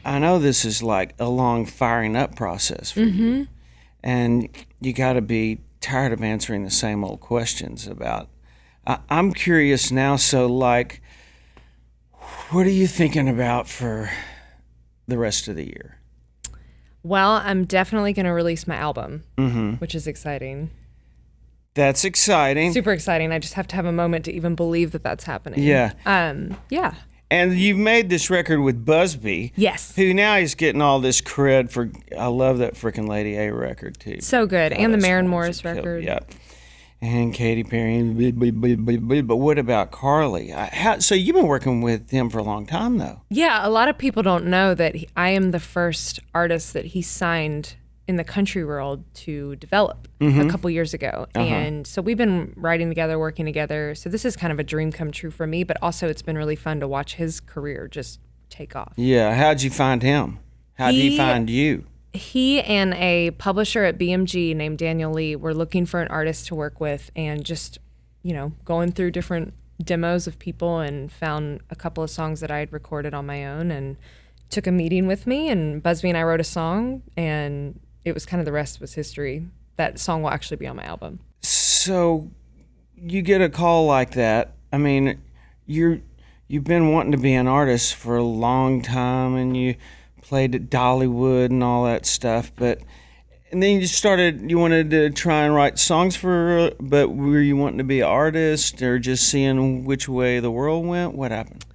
I know this is like a long firing up process for you, and you got to be tired of answering the same old questions about. I'm curious now. So, like, what are you thinking about for the rest of the year? Well, I'm definitely going to release my album, which is exciting. That's exciting. Super exciting. I just have to have a moment to even believe that that's happening. Yeah. Yeah. And you've made this record with Busby. Yes. Who now he's getting all this cred for. I love that freaking Lady A record too. So good. And the that's Maren one Morris that killed- record. Yeah. And Katy Perry. But what about Carly? So you've been working with him for a long time, though. Yeah, a lot of people don't know that I am the first artist that he signed in the country world to develop a couple years ago. And so we've been writing together, working together. So this is kind of a dream come true for me, but also it's been really fun to watch his career just take off. Yeah. How'd you find him? How'd he find you? He and a publisher at BMG named Daniel Lee were looking for an artist to work with, and just, going through different demos of people and found a couple of songs that I had recorded on my own and took a meeting with me, and Busby and I wrote a song, and it was kind of the rest was history. That song will actually be on my album. So you get a call like that. I mean, you've been wanting to be an artist for a long time, and you played at Dollywood and all that stuff, and then you wanted to try and write songs but were you wanting to be an artist or just seeing which way the world went? What happened?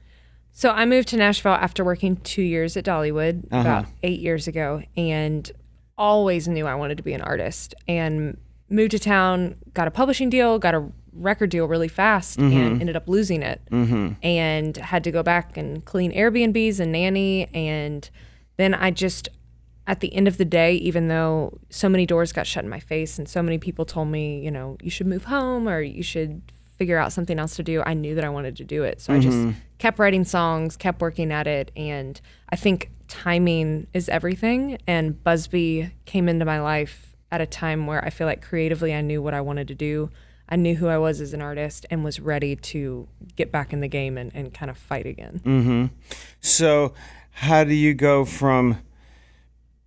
So I moved to Nashville after working 2 years at Dollywood about 8 years ago, and always knew I wanted to be an artist, and moved to town, got a publishing deal, got a record deal really fast, and ended up losing it, and had to go back and clean Airbnbs and nanny. And then I just, at the end of the day, even though so many doors got shut in my face and so many people told me, you should move home or you should figure out something else to do, I knew that I wanted to do it. So I just kept writing songs, kept working at it. And I think timing is everything. And Busby came into my life at a time where I feel like creatively I knew what I wanted to do. I knew who I was as an artist and was ready to get back in the game and kind of fight again. So how do you go from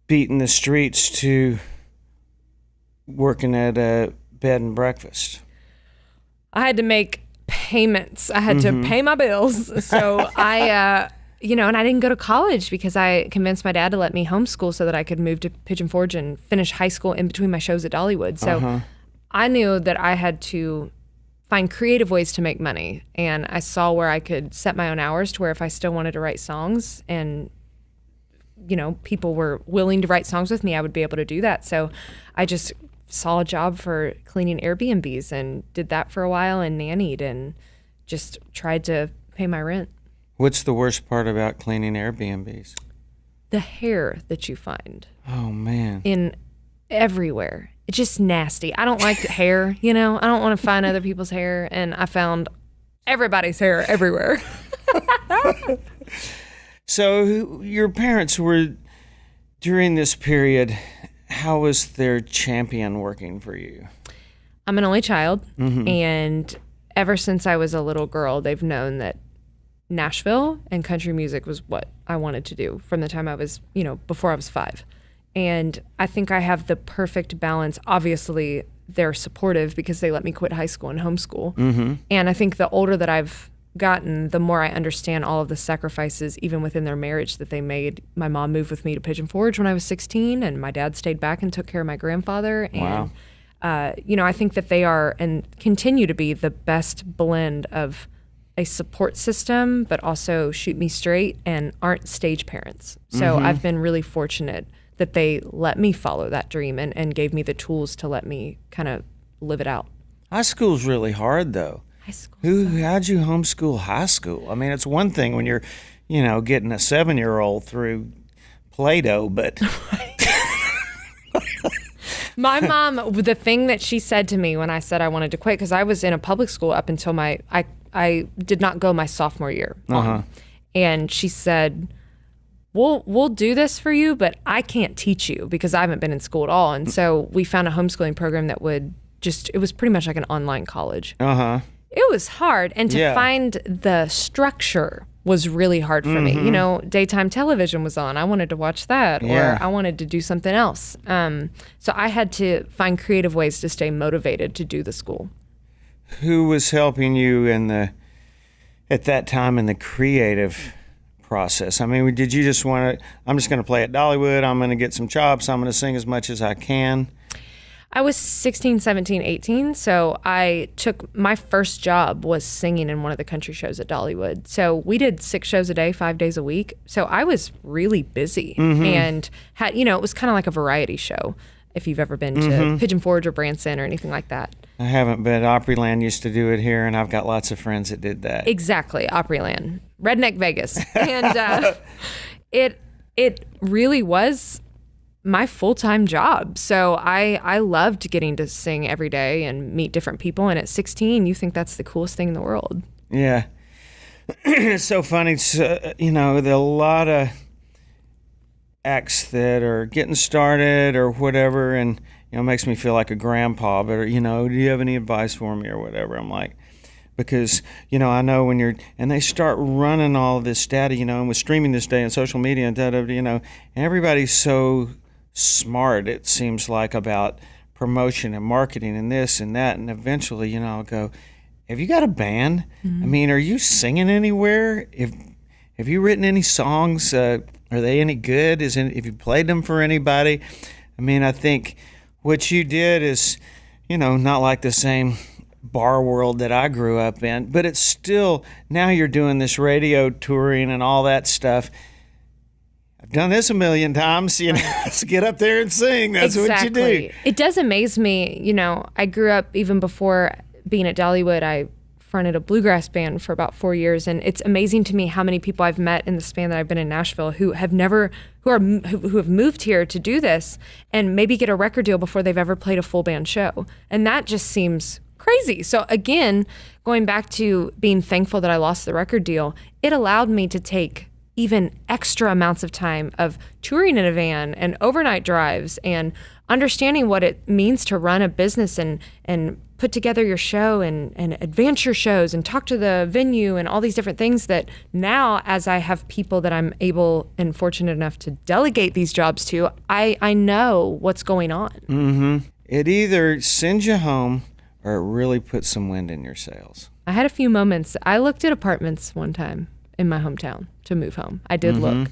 beating the streets to working at a bed and breakfast? I had to make payments. I had to pay my bills. So I, and I didn't go to college because I convinced my dad to let me homeschool so that I could move to Pigeon Forge and finish high school in between my shows at Dollywood. So I knew that I had to find creative ways to make money. And I saw where I could set my own hours to where if I still wanted to write songs and, people were willing to write songs with me, I would be able to do that. So I just saw a job for cleaning Airbnbs and did that for a while and nannied and just tried to pay my rent. What's the worst part about cleaning Airbnbs? The hair that you find. Oh, man. In everywhere. It's just nasty. I don't like hair, I don't want to find other people's hair. And I found everybody's hair everywhere. So your parents were, during this period, how was their champion working for you? I'm an only child. And ever since I was a little girl, they've known that Nashville and country music was what I wanted to do from the time I was, before I was 5. And I think I have the perfect balance. Obviously, they're supportive because they let me quit high school and homeschool. And I think the older that I've gotten, the more I understand all of the sacrifices, even within their marriage, that they made. My mom moved with me to Pigeon Forge when I was 16, and my dad stayed back and took care of my grandfather. Wow. And, I think that they are and continue to be the best blend of a support system, but also shoot me straight and aren't stage parents. So I've been really fortunate that they let me follow that dream and gave me the tools to let me kind of live it out. High school's really hard, though. High school. How'd you homeschool high school? I mean, it's one thing when you're, getting a 7-year-old through Play-Doh, but... My mom, the thing that she said to me when I said I wanted to quit, because I was in a public school up until I did not go my sophomore year. And she said, we'll do this for you, but I can't teach you because I haven't been in school at all. And so we found a homeschooling program that it was pretty much like an online college. It was hard. And to find the structure was really hard for me. You know, daytime television was on. I wanted to watch that, or I wanted to do something else. So I had to find creative ways to stay motivated to do the school. Who was helping you at that time in the creative process? I mean, did you just want to, I'm just going to play at Dollywood, I'm going to get some chops, I'm going to sing as much as I can? I was 16, 17, 18, so my first job was singing in one of the country shows at Dollywood. So we did 6 shows a day, 5 days a week. So I was really busy and had, it was kind of like a variety show, if you've ever been to Pigeon Forge or Branson or anything like that. I haven't, but Opryland used to do it here, and I've got lots of friends that did that. Exactly, Opryland, Redneck Vegas. And it really was my full-time job. So I loved getting to sing every day and meet different people. And at 16, you think that's the coolest thing in the world. Yeah. It's so funny. There are a lot of acts that are getting started or whatever, and, it makes me feel like a grandpa, but, do you have any advice for me or whatever? I'm like, because, I know when and they start running all of this data, and with streaming this day and social media and and everybody's so smart, it seems like, about promotion and marketing and this and that, and eventually, I'll go, have you got a band? I mean, are you singing anywhere? Have you written any songs? Are they any good? If you played them for anybody? I mean, I think what you did is, not like the same bar world that I grew up in, but it's still, now you're doing this radio touring and all that stuff. I've done this a million times, let's get up there and sing. That's what you do. It does amaze me. I grew up, even before being at Dollywood, I fronted a bluegrass band for about 4 years. And it's amazing to me how many people I've met in the span that I've been in Nashville who have moved here to do this and maybe get a record deal before they've ever played a full band show. And that just seems crazy. So again, going back to being thankful that I lost the record deal, it allowed me to take even extra amounts of time of touring in a van and overnight drives and understanding what it means to run a business and put together your show and advance your shows and talk to the venue and all these different things that now, as I have people that I'm able and fortunate enough to delegate these jobs to, I know what's going on. It either sends you home or it really puts some wind in your sails. I had a few moments. I looked at apartments one time in my hometown to move home. I did look.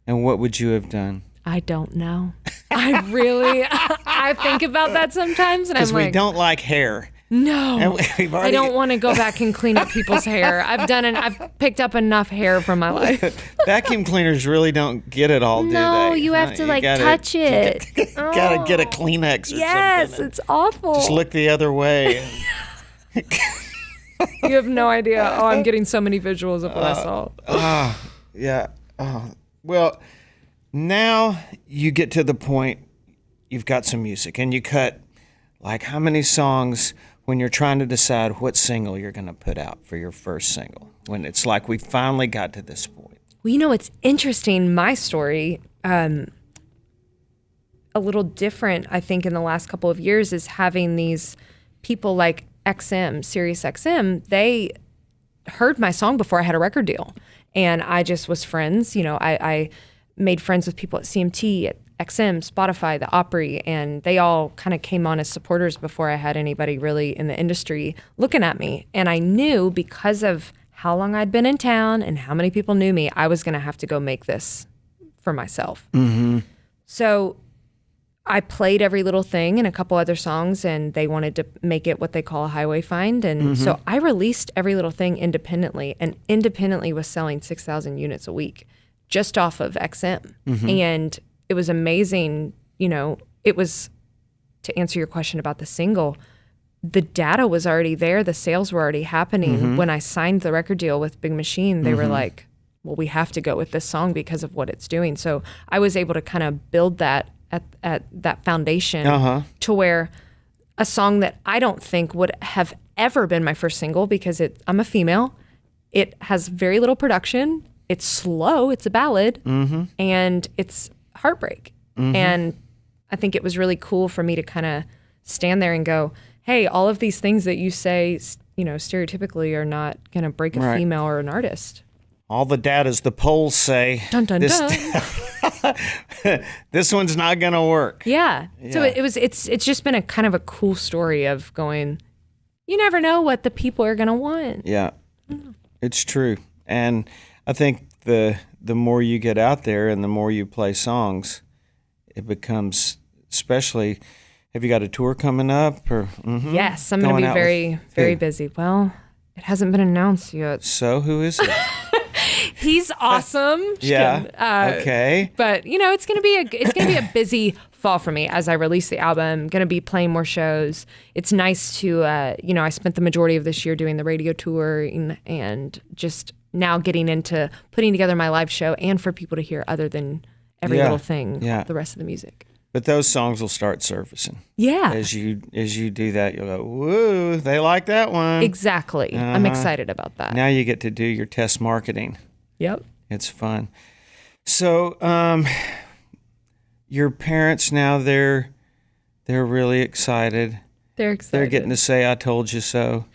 And what would you have done? I don't know. I think about that sometimes, and I'm like, because we don't like hair. No, I don't want to go back and clean up people's hair. I've picked up enough hair from my life. Vacuum cleaners really don't get it all, do they? No, you have to touch it. Gotta get a Kleenex or something. Yes, it's awful. Just look the other way. You have no idea. Oh, I'm getting so many visuals of what I saw. Yeah. Well, now you get to the point, you've got some music, and you cut, like, how many songs when you're trying to decide what single you're going to put out for your first single, when it's like we finally got to this point? Well, it's interesting. My story, a little different, I think, in the last couple of years, is having these people like Sirius XM, they heard my song before I had a record deal. And I just was friends. I made friends with people at CMT, at XM, Spotify, the Opry, and they all kind of came on as supporters before I had anybody really in the industry looking at me. And I knew, because of how long I'd been in town and how many people knew me, I was going to have to go make this for myself. So I played Every Little Thing and a couple other songs, and they wanted to make it what they call a highway find. And so I released Every Little Thing independently, and independently was selling 6,000 units a week just off of XM. And it was amazing. It was, to answer your question about the single, the data was already there. The sales were already happening. When I signed the record deal with Big Machine, they were like, well, we have to go with this song because of what it's doing. So I was able to kind of build that at that foundation to where a song that I don't think would have ever been my first single, because I'm a female. It has very little production. It's slow. It's a ballad. And it's heartbreak. And I think it was really cool for me to kind of stand there and go, hey, all of these things that you say, stereotypically are not going to break a female or an artist. all the datas, the polls say Dun, dun, this, dun. this one's not going to work. Yeah. So Yeah. it's just been a kind of a cool story of going, you never know what the people are going to want. Yeah, it's true. And I think the more you get out there and the more you play songs, it becomes, especially, have you got a tour coming up? Or Yes, I'm going to be very, very busy. Well, it hasn't been announced yet. So who is it? He's awesome. Just Yeah. kidding. Okay. But it's gonna be a busy fall for me as I release the album. I'm gonna be playing more shows. It's nice to I spent the majority of this year doing the radio tour and just now getting into putting together my live show and for people to hear other than every little thing, the rest of the music. But those songs will start surfacing. Yeah. As you do that, you'll go, woo, they like that one. Exactly. I'm excited about that. Now you get to do your test marketing. Yep. It's fun. So, your parents now, they're really excited. They're excited. They're getting to say, I told you so.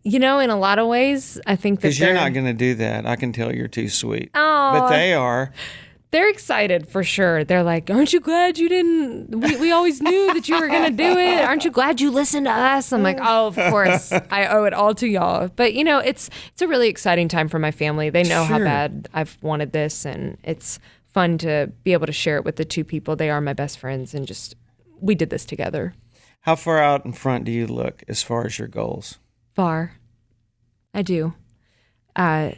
In a lot of ways, I think that Because you're not going to do that. I can tell you're too sweet. Oh, But they are. They're excited for sure. They're like, aren't you glad you didn't? We always knew that you were going to do it. Aren't you glad you listened to us? I'm like, oh, of course. I owe it all to y'all. But, it's a really exciting time for my family. They know how Sure. bad I've wanted this. And it's fun to be able to share it with the two people. They are my best friends. And we did this together. How far out in front do you look as far as your goals? Far. I do. Like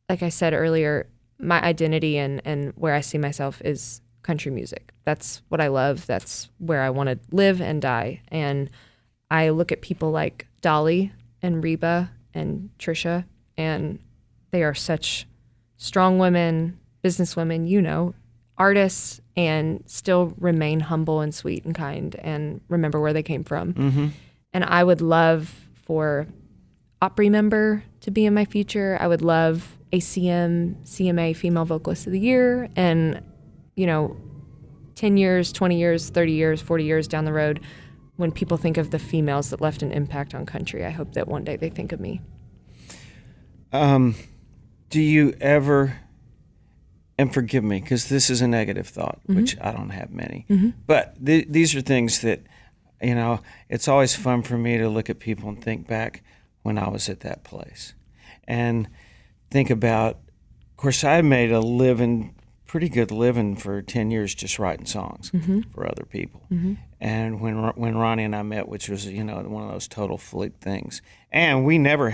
I said earlier, my identity and where I see myself is country music. That's what I love. That's where I want to live and die. And I look at people like Dolly and Reba and Trisha, and they are such strong women, businesswomen, artists, and still remain humble and sweet and kind and remember where they came from. Mm-hmm. And I would love for Opry member to be in my future. I would love ACM, CMA Female Vocalist of the Year. And, 10 years, 20 years, 30 years, 40 years down the road, when people think of the females that left an impact on country, I hope that one day they think of me. Do you ever, and forgive me, because this is a negative thought, which I don't have many, but these are things that, it's always fun for me to look at people and think back when I was at that place. And think about, of course, I made a pretty good living for 10 years just writing songs for other people. And when Ronnie and I met, which was, one of those total fluke things, and we never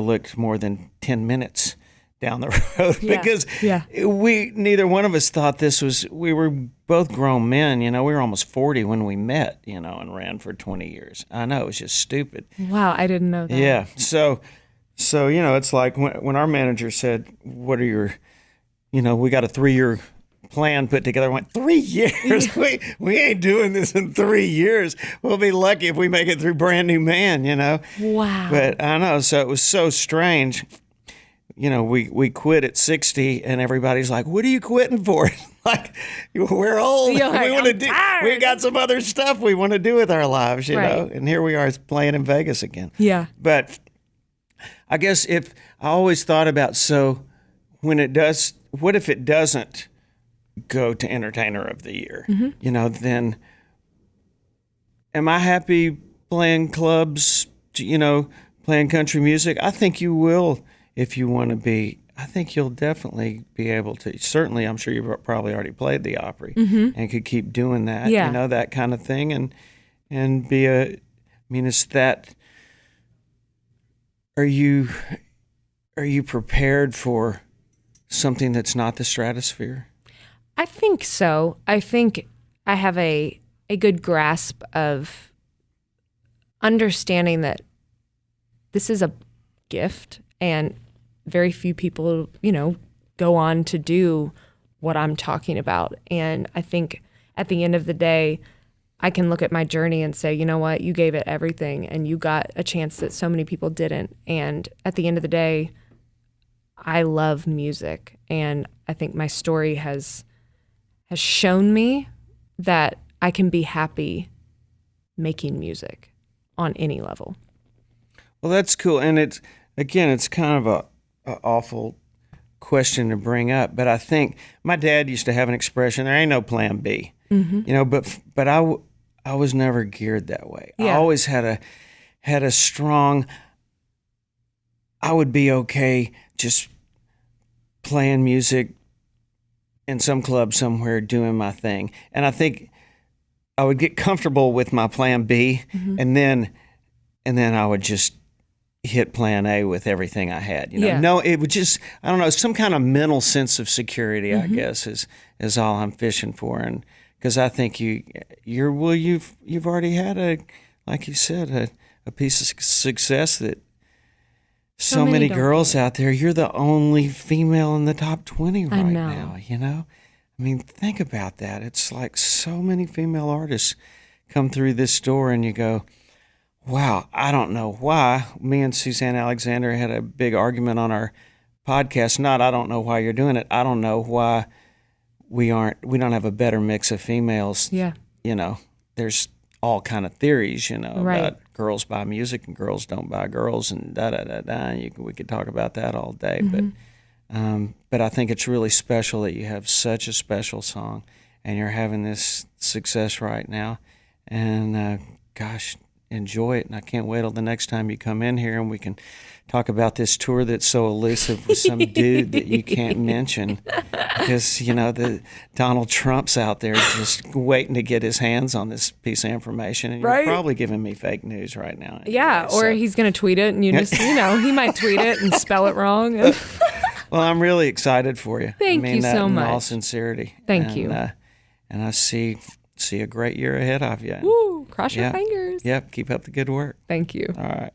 looked more than 10 minutes down the road because neither one of us thought we were both grown men, we were almost 40 when we met, and ran for 20 years. I know, it was just stupid. Wow, I didn't know that. Yeah. So it's like when our manager said, what are your, we got a 3-year plan put together. I went, 3 years? We ain't doing this in 3 years. We'll be lucky if we make it through Brand New Man, Wow. But I know, so it was so strange. We quit at 60 and everybody's like, what are you quitting for? Like, we're old. You're like, we want to do, we got some other stuff we want to do with our lives, know? And here we are playing in Vegas again. Yeah. But I guess I always thought about, so when it does, what if it doesn't go to Entertainer of the Year? Then am I happy playing clubs, playing country music? I think you will if you want to be. I think you'll definitely be able to. Certainly, I'm sure you've probably already played the Opry and could keep doing that, that kind of thing, and be is that. Are you prepared for something that's not the stratosphere? I think so. I think I have a good grasp of understanding that this is a gift and very few people, go on to do what I'm talking about. And I think at the end of the day, I can look at my journey and say, you know what, you gave it everything and you got a chance that so many people didn't. And at the end of the day, I love music. And I think my story has shown me that I can be happy making music on any level. Well, that's cool. And it's kind of a awful question to bring up, but I think my dad used to have an expression: "There ain't no plan B." You know, but I was never geared that way. I always had a strong. I would be okay just playing music in some club somewhere, doing my thing, and I think I would get comfortable with my plan B, and then I would just hit plan A with everything I had. You know, no, it would just, I don't know, some kind of mental sense of security, I guess, is all I'm fishing for. And because I think you've already had like you said, a piece of success that so many girls out there. You're the only female in the top 20 right now. You know, I mean, think about that. It's like so many female artists come through this door, and you go, wow, I don't know why. Me and Suzanne Alexander had a big argument on our podcast. I don't know why you're doing it. I don't know why we don't have a better mix of females. Yeah. You know, there's all kind of theories, you know, about girls buy music and girls don't buy girls and da-da-da-da. We could talk about that all day. But I think it's really special that you have such a special song and you're having this success right now. And gosh, enjoy it. And I can't wait till the next time you come in here and we can talk about this tour that's so elusive with some dude that you can't mention because, you know, the Donald Trump's out there just waiting to get his hands on this piece of information. And you're probably giving me fake news right now. Anyway, yeah, or he's going to tweet it and you just, you know, he might tweet it and spell it wrong. Well, I'm really excited for you. Thank you so much. In all sincerity. Thank you. And I see a great year ahead of you. Woo, cross your fingers. Yep, keep up the good work. Thank you. All right.